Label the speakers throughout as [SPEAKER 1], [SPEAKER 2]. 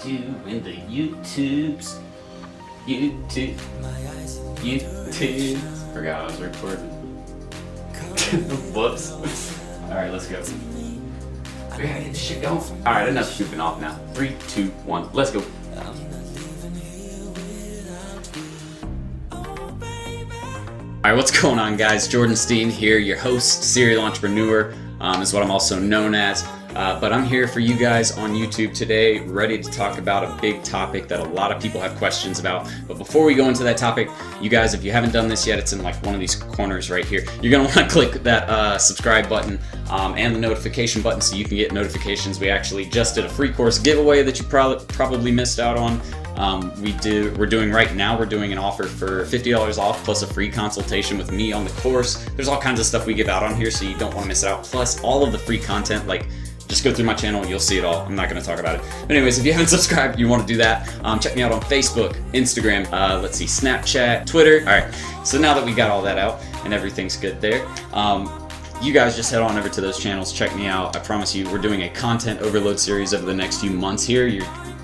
[SPEAKER 1] doing the YouTubes. YouTube. Forgot I was recording. Whoops. Alright, let's go. We gotta get this shit going. Alright, enough goofing off now. 3, 2, 1, let's go. Alright, what's going on, guys? Jordan Steen here, your host, serial entrepreneur, is what I'm also known as. But I'm here for you guys on YouTube today, ready to talk about a big topic that a lot of people have questions about. But before we go into that topic, you guys, if you haven't done this yet, it's in like one of these corners right here. You're going to want to click that subscribe button and the notification button so you can get notifications. We actually just did a free course giveaway that you probably missed out on. We're doing an offer for $50 off plus a free consultation with me on the course. There's all kinds of stuff we give out on here, so you don't want to miss it out. Plus all of the free content, like just go through my channel, you'll see it all. I'm not going to talk about it. But anyways, if you haven't subscribed, you want to do that, check me out on Facebook, Instagram, Snapchat, Twitter. All right, so now that we got all that out and everything's good there, you guys just head on over to those channels, check me out. I promise you, we're doing a content overload series over the next few months here.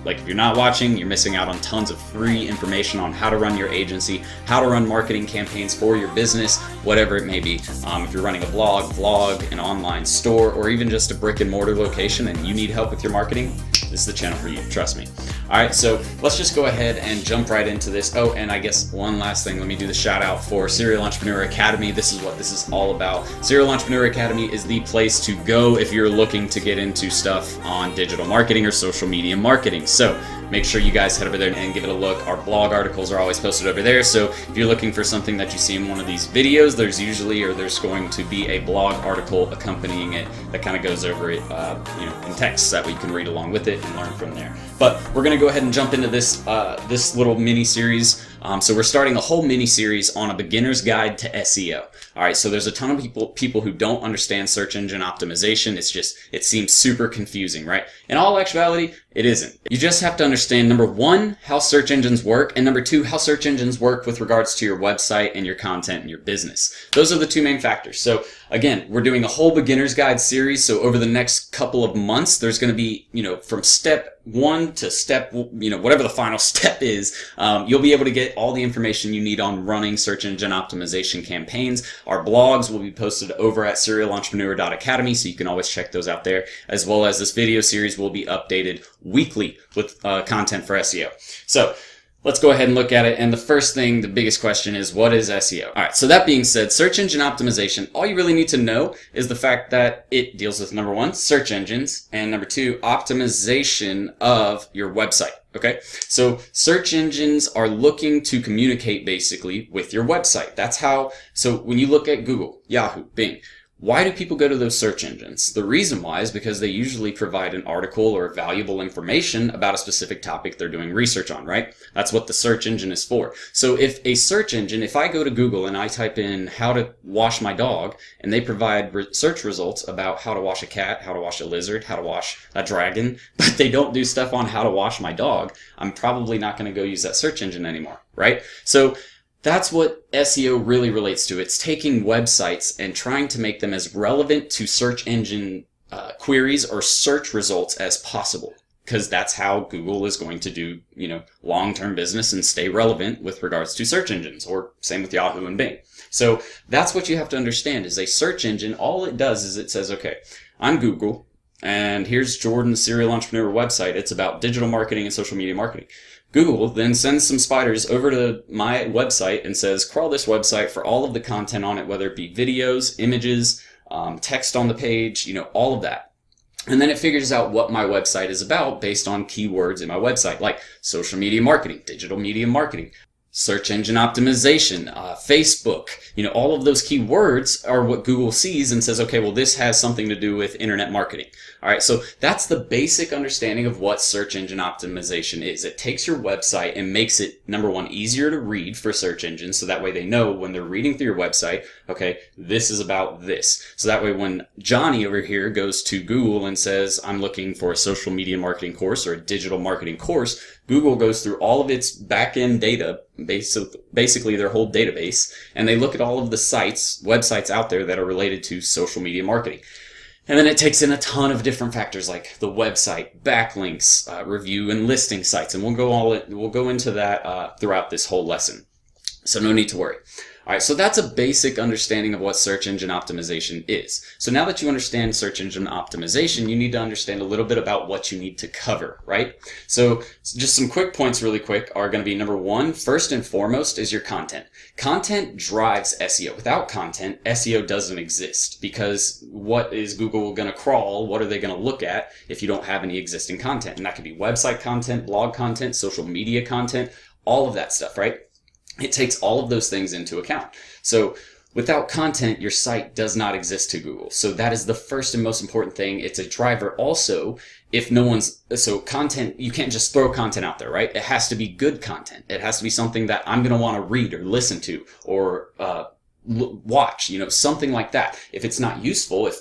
[SPEAKER 1] If you're not watching, you're missing out on tons of free information on how to run your agency, how to run marketing campaigns for your business, whatever it may be. If you're running a blog, vlog, an online store, or even just a brick and mortar location and you need help with your marketing, this is the channel for you, trust me. All right, so let's just go ahead and jump right into this. Oh, and I guess one last thing, let me do the shout out for Serial Entrepreneur Academy. This is what this is all about. Serial Entrepreneur Academy is the place to go if you're looking to get into stuff on digital marketing or social media marketing. So make sure you guys head over there and give it a look. Our blog articles are always posted over there. So if you're looking for something that you see in one of these videos, there's going to be a blog article accompanying it that kind of goes over it, in text, that way you can read along with it and learn from there. But we're going to go ahead and jump into this little mini series. So we're starting a whole mini series on a beginner's guide to SEO. All right, so there's a ton of people who don't understand search engine optimization. It seems super confusing, right? In all actuality, it isn't. You just have to understand, number one, how search engines work, and number two, how search engines work with regards to your website and your content and your business. Those are the two main factors. So again, we're doing a whole beginner's guide series. So over the next couple of months, there's going to be, from step one to step, whatever the final step is, you'll be able to get all the information you need on running search engine optimization campaigns. Our blogs will be posted over at serialentrepreneur.academy, so you can always check those out there, as well as this video series will be updated weekly with content for SEO. So let's go ahead and look at it. And the first thing, the biggest question is, what is SEO? All right, so that being said, search engine optimization, all you really need to know is the fact that it deals with, number one, search engines, and number two, optimization of your website. Okay, so search engines are looking to communicate basically with your website. That's how, so when you look at Google, Yahoo, Bing, why do people go to those search engines? The reason why is because they usually provide an article or valuable information about a specific topic they're doing research on, right? That's what the search engine is for. So if I go to Google and I type in how to wash my dog, and they provide search results about how to wash a cat, how to wash a lizard, how to wash a dragon, but they don't do stuff on how to wash my dog, I'm probably not going to go use that search engine anymore, right? So that's what SEO really relates to. It's taking websites and trying to make them as relevant to search engine queries or search results as possible, because that's how Google is going to do, long-term business and stay relevant with regards to search engines, or same with Yahoo and Bing. So that's what you have to understand is a search engine, all it does is it says, okay, I'm Google, and here's Jordan's Serial Entrepreneur website. It's about digital marketing and social media marketing. Google then sends some spiders over to my website and says, crawl this website for all of the content on it, whether it be videos, images, text on the page, all of that. And then it figures out what my website is about based on keywords in my website, like social media marketing, digital media marketing, search engine optimization, Facebook, all of those keywords are what Google sees and says, okay, well, this has something to do with internet marketing. All right, so that's the basic understanding of what search engine optimization is. It takes your website and makes it, number one, easier to read for search engines, so that way they know when they're reading through your website, okay, this is about this. So that way when Johnny over here goes to Google and says, I'm looking for a social media marketing course or a digital marketing course, Google goes through all of its back-end data, basically their whole database, and they look at all of the websites out there that are related to social media marketing. And then it takes in a ton of different factors like the website, backlinks, review and listing sites, and we'll go into that throughout this whole lesson. So no need to worry. All right, so that's a basic understanding of what search engine optimization is. So now that you understand search engine optimization, you need to understand a little bit about what you need to cover, right? So just some quick points really quick are going to be number one, first and foremost is your content. Content drives SEO. Without content, SEO doesn't exist because what is Google going to crawl? What are they going to look at if you don't have any existing content? And that could be website content, blog content, social media content, all of that stuff, right? It takes all of those things into account. So without content, your site does not exist to Google. So that is the first and most important thing. It's a driver. Also, if no one's, so content, you can't just throw content out there, right? It has to be good content. It has to be something that I'm going to want to read or listen to or, watch, something like that. If it's not useful, if,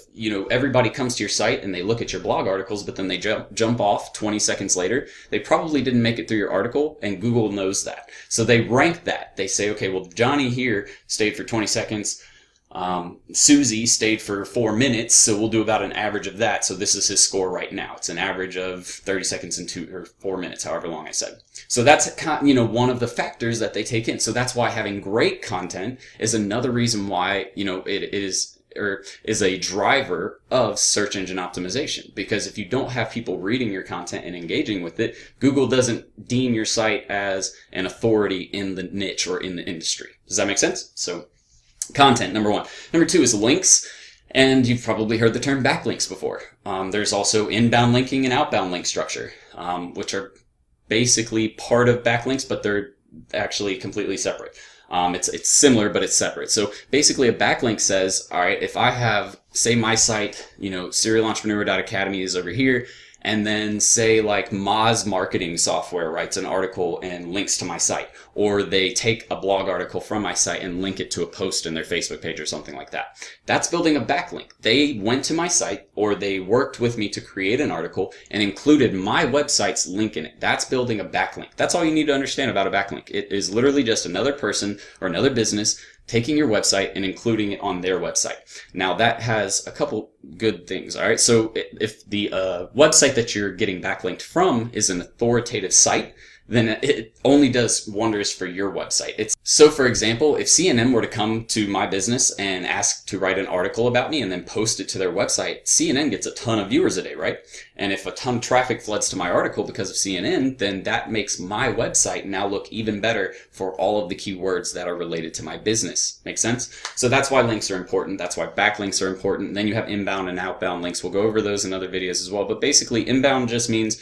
[SPEAKER 1] everybody comes to your site and they look at your blog articles, but then they jump off 20 seconds later, they probably didn't make it through your article, and Google knows that. So they rank that. They say, okay, well, Johnny here stayed for 20 seconds. Susie stayed for 4 minutes, so we'll do about an average of that. So this is his score right now. It's an average of 30 seconds and 2 or 4 minutes, however long I said. So that's one of the factors that they take in. So that's why having great content is another reason why it is a driver of search engine optimization. Because if you don't have people reading your content and engaging with it, Google doesn't deem your site as an authority in the niche or in the industry. Does that make sense? So content, number one. Number two is links. And you've probably heard the term backlinks before. There's also inbound linking and outbound link structure, which are basically part of backlinks, but they're actually completely separate. It's similar, but it's separate. So basically a backlink says, all right, if I have, say my site, serialentrepreneur.academy is over here, and then say like Moz Marketing Software writes an article and links to my site, or they take a blog article from my site and link it to a post in their Facebook page or something like that. That's building a backlink. They went to my site, or they worked with me to create an article and included my website's link in it. That's building a backlink. That's all you need to understand about a backlink. It is literally just another person or another business taking your website and including it on their website. Now that has a couple good things, all right? So if the website that you're getting backlinked from is an authoritative site, then it only does wonders for your website. So for example, if CNN were to come to my business and ask to write an article about me and then post it to their website, CNN gets a ton of viewers a day, right? And if a ton of traffic floods to my article because of CNN, then that makes my website now look even better for all of the keywords that are related to my business. Make sense? So that's why links are important. That's why backlinks are important. And then you have inbound and outbound links. We'll go over those in other videos as well. But basically, inbound just means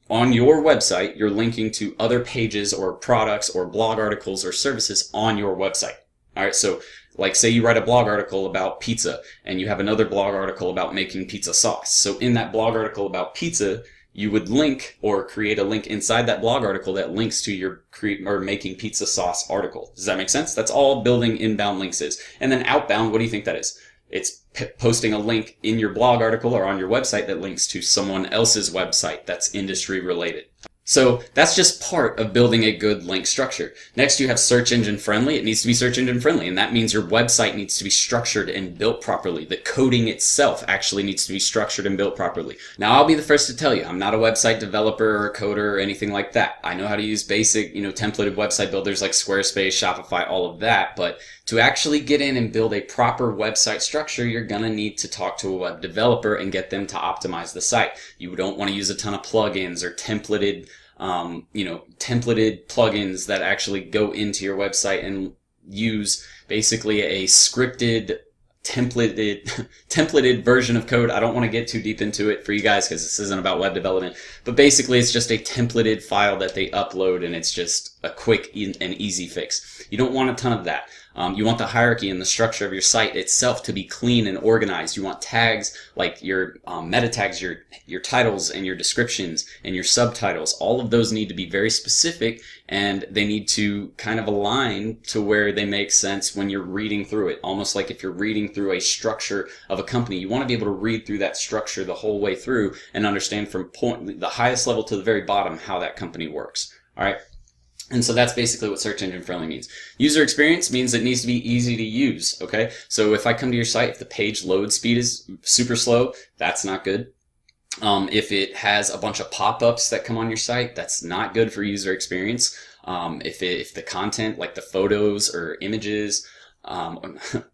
[SPEAKER 1] on your website, you're linking to other pages or products or blog articles or services on your website. All right, so like say you write a blog article about pizza and you have another blog article about making pizza sauce. So in that blog article about pizza, you would link or create a link inside that blog article that links to your making pizza sauce article. Does that make sense? That's all building inbound links is. And then outbound, what do you think that is? It's posting a link in your blog article or on your website that links to someone else's website that's industry related. So that's just part of building a good link structure. Next, you have search engine friendly. It needs to be search engine friendly, and that means your website needs to be structured and built properly. The coding itself actually needs to be structured and built properly. Now, I'll be the first to tell you, I'm not a website developer or a coder or anything like that. I know how to use basic, templated website builders like Squarespace, Shopify, all of that, but to actually get in and build a proper website structure, you're going to need to talk to a web developer and get them to optimize the site. You don't want to use a ton of plugins or templated plugins that actually go into your website and use basically a scripted templated version of code. I don't want to get too deep into it for you guys because this isn't about web development, but basically it's just a templated file that they upload and it's just a quick and easy fix. You don't want a ton of that. You want the hierarchy and the structure of your site itself to be clean and organized. You want tags like your meta tags, your titles and your descriptions and your subtitles. All of those need to be very specific, and they need to kind of align to where they make sense when you're reading through it. Almost like if you're reading through a structure of a company, you want to be able to read through that structure the whole way through and understand from the highest level to the very bottom how that company works. All right. And so that's basically what search engine friendly means. User experience means it needs to be easy to use, okay? So if I come to your site, if the page load speed is super slow, that's not good. If it has a bunch of pop-ups that come on your site, that's not good for user experience. If the content, like the photos or images,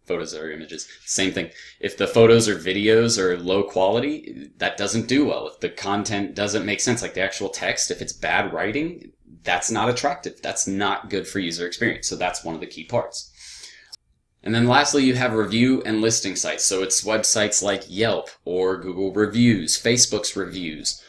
[SPEAKER 1] photos or images, same thing. If the photos or videos are low quality, that doesn't do well. If the content doesn't make sense, like the actual text, if it's bad writing, that's not attractive. That's not good for user experience. So that's one of the key parts. And then lastly, you have review and listing sites. So it's websites like Yelp or Google Reviews, Facebook's reviews,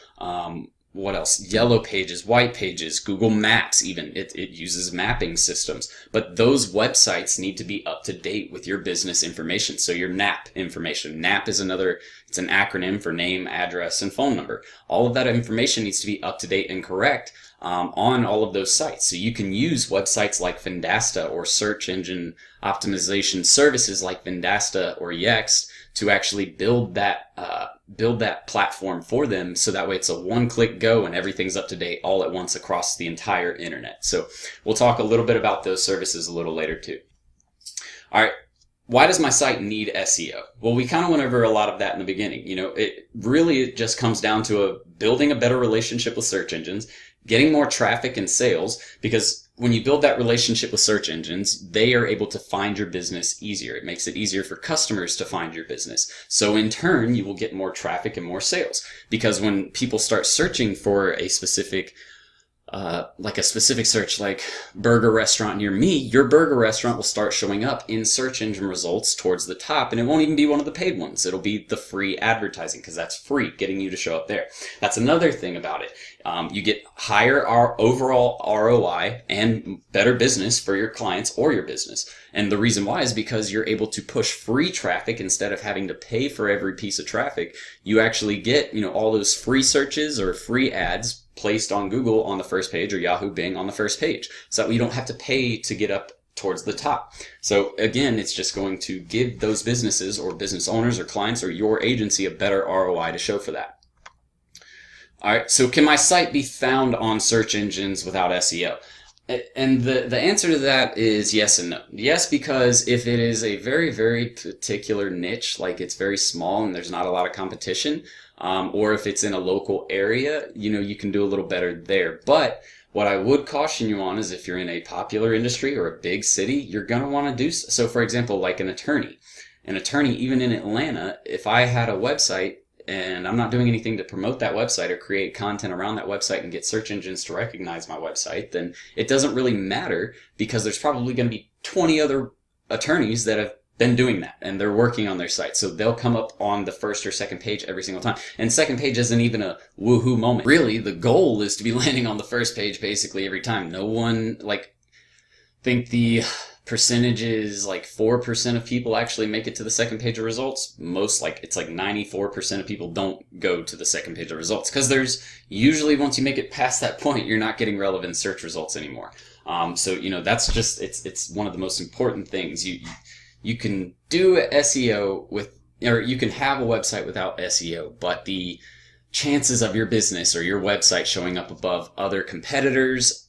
[SPEAKER 1] what else? Yellow Pages, White Pages, Google Maps even. It uses mapping systems. But those websites need to be up to date with your business information. So your NAP information. NAP is it's an acronym for name, address, and phone number. All of that information needs to be up to date and correct on all of those sites. So you can use websites like Vendasta or search engine optimization services like Vendasta or Yext to actually build that platform for them, so that way it's a one-click go and everything's up to date all at once across the entire internet. So we'll talk a little bit about those services a little later too. All right. Why does my site need SEO? Well, we kind of went over a lot of that in the beginning. It just comes down to building a better relationship with search engines, getting more traffic and sales, because when you build that relationship with search engines, they are able to find your business easier. It makes it easier for customers to find your business. So in turn, you will get more traffic and more sales, because when people start searching for a specific search like burger restaurant near me, your burger restaurant will start showing up in search engine results towards the top, and it won't even be one of the paid ones. It'll be the free advertising, because that's free, getting you to show up there. That's another thing about it. You get higher overall ROI and better business for your clients or your business. And the reason why is because you're able to push free traffic instead of having to pay for every piece of traffic. You actually get, all those free searches or free ads placed on Google on the first page, or Yahoo Bing on the first page, so that you don't have to pay to get up towards the top. So again, it's just going to give those businesses or business owners or clients or your agency a better ROI to show for that. All right, so can my site be found on search engines without SEO? And the answer to that is yes and no. Yes, because if it is a very, very particular niche, like it's very small and there's not a lot of competition, or if it's in a local area, you can do a little better there. But what I would caution you on is if you're in a popular industry or a big city, you're going to want to do so. For example, like an attorney, even in Atlanta, if I had a website and I'm not doing anything to promote that website or create content around that website and get search engines to recognize my website, then it doesn't really matter, because there's probably going to be 20 other attorneys that have been doing that and they're working on their site. So they'll come up on the first or second page every single time. And second page isn't even a woohoo moment. Really, the goal is to be landing on the first page basically every time. No one, think the percentage is 4% of people actually make it to the second page of results. It's 94% of people don't go to the second page of results, because there's usually, once you make it past that point, you're not getting relevant search results anymore. So that's just, it's one of the most important things. You can do SEO or you can have a website without SEO, but the chances of your business or your website showing up above other competitors,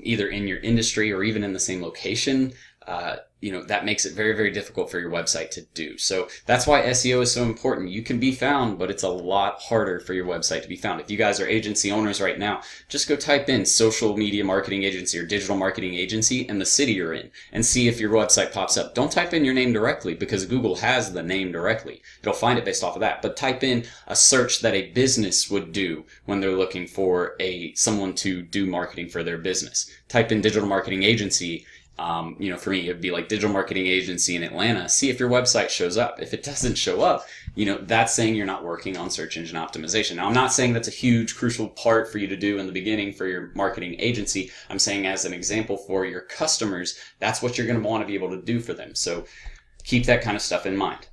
[SPEAKER 1] either in your industry or even in the same location, that makes it very, very difficult for your website to do. So that's why SEO is so important. You can be found, but it's a lot harder for your website to be found. If you guys are agency owners right now, just go type in social media marketing agency or digital marketing agency and the city you're in and see if your website pops up. Don't type in your name directly, because Google has the name directly. It'll find it based off of that. But type in a search that a business would do when they're looking for someone to do marketing for their business. Type in digital marketing agency. For me, it'd be like digital marketing agency in Atlanta. See if your website shows up. If it doesn't show up, that's saying you're not working on search engine optimization. Now, I'm not saying that's a huge, crucial part for you to do in the beginning for your marketing agency. I'm saying as an example for your customers, that's what you're going to want to be able to do for them. So keep that kind of stuff in mind.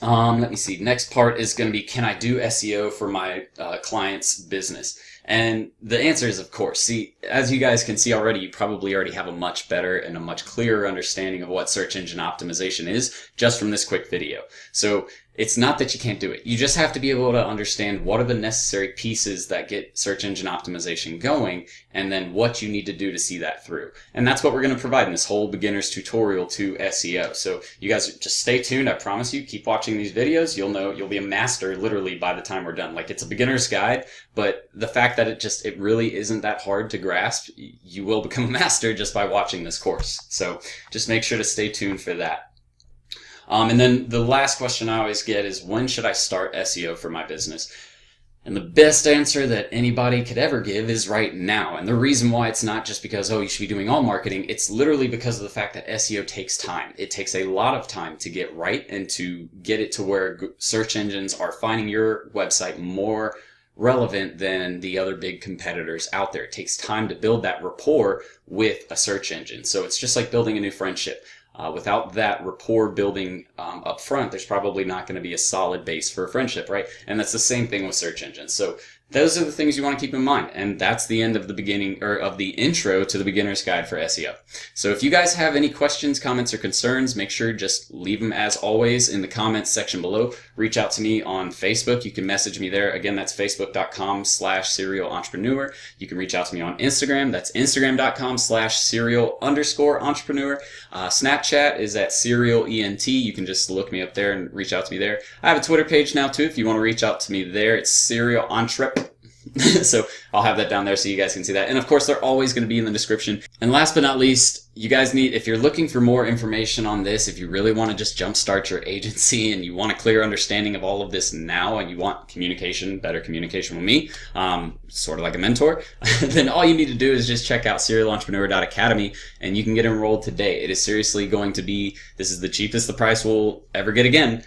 [SPEAKER 1] Let me see. Next part is going to be, can I do SEO for my client's business? And the answer is, of course. See, as you guys can see already, you probably already have a much better and a much clearer understanding of what search engine optimization is just from this quick video. So it's not that you can't do it. You just have to be able to understand what are the necessary pieces that get search engine optimization going, and then what you need to do to see that through. And that's what we're going to provide in this whole beginner's tutorial to SEO. So you guys just stay tuned. I promise you, keep watching these videos. You'll know, you'll be a master literally by the time we're done. Like, it's a beginner's guide, but the fact that it really isn't that hard to grasp, you will become a master just by watching this course. So just make sure to stay tuned for that. And then the last question I always get is, when should I start SEO for my business? And the best answer that anybody could ever give is right now. And the reason why, it's not just because, oh, you should be doing all marketing. It's literally because of the fact that SEO takes time. It takes a lot of time to get right and to get it to where search engines are finding your website more relevant than the other big competitors out there. It takes time to build that rapport with a search engine. So it's just like building a new friendship. Without that rapport building up front, there's probably not going to be a solid base for a friendship, right? And that's the same thing with search engines. So those are the things you want to keep in mind. And that's the end of the beginning, or of the intro to the beginner's guide for SEO. So if you guys have any questions, comments, or concerns, make sure just leave them as always in the comments section below. Reach out to me on Facebook. You can message me there. Again, that's facebook.com/serial entrepreneur. You can reach out to me on Instagram. That's instagram.com/serial_entrepreneur. Snapchat is at serialent. You can just look me up there and reach out to me there. I have a Twitter page now too. If you want to reach out to me there, it's serial entrep. So I'll have that down there so you guys can see that. And of course, they're always going to be in the description. And last but not least, you guys need, if you're looking for more information on this, if you really want to just jumpstart your agency and you want a clear understanding of all of this now, and you want communication, better communication with me, sort of like a mentor, then all you need to do is just check out serialentrepreneur.academy and you can get enrolled today. It is seriously going to be, this is the cheapest the price will ever get again.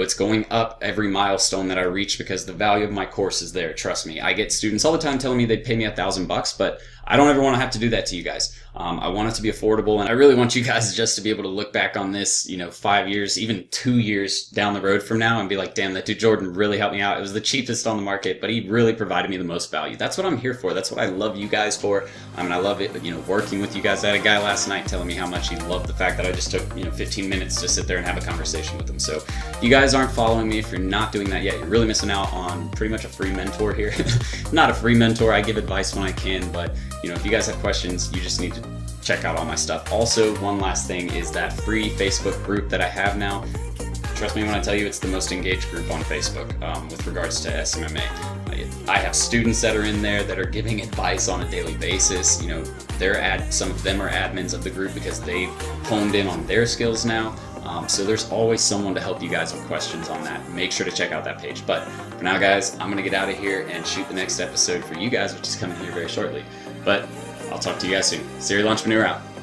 [SPEAKER 1] It's going up every milestone that I reach because the value of my course is there. Trust me. I get students all the time telling me they'd pay me $1,000, but I don't ever want to have to do that to you guys. I want it to be affordable, and I really want you guys just to be able to look back on this, 5 years, even 2 years down the road from now and be like, damn, that dude Jordan really helped me out. It was the cheapest on the market, but he really provided me the most value. That's what I'm here for. That's what I love you guys for. I love it, working with you guys. I had a guy last night telling me how much he loved the fact that I just took, 15 minutes to sit there and have a conversation with him. So if you guys aren't following me, if you're not doing that yet, you're really missing out on pretty much a free mentor here. Not a free mentor. I give advice when I can, but if you guys have questions, you just need to check out all my stuff. Also, one last thing is that free Facebook group that I have now. Trust me when I tell you, it's the most engaged group on Facebook with regards to SMMA. I have students that are in there that are giving advice on a daily basis. Some of them are admins of the group because they've honed in on their skills now. So there's always someone to help you guys with questions on that. Make sure to check out that page. But for now, guys, I'm going to get out of here and shoot the next episode for you guys, which is coming here very shortly. But I'll talk to you guys soon. Serial Entrepreneur out.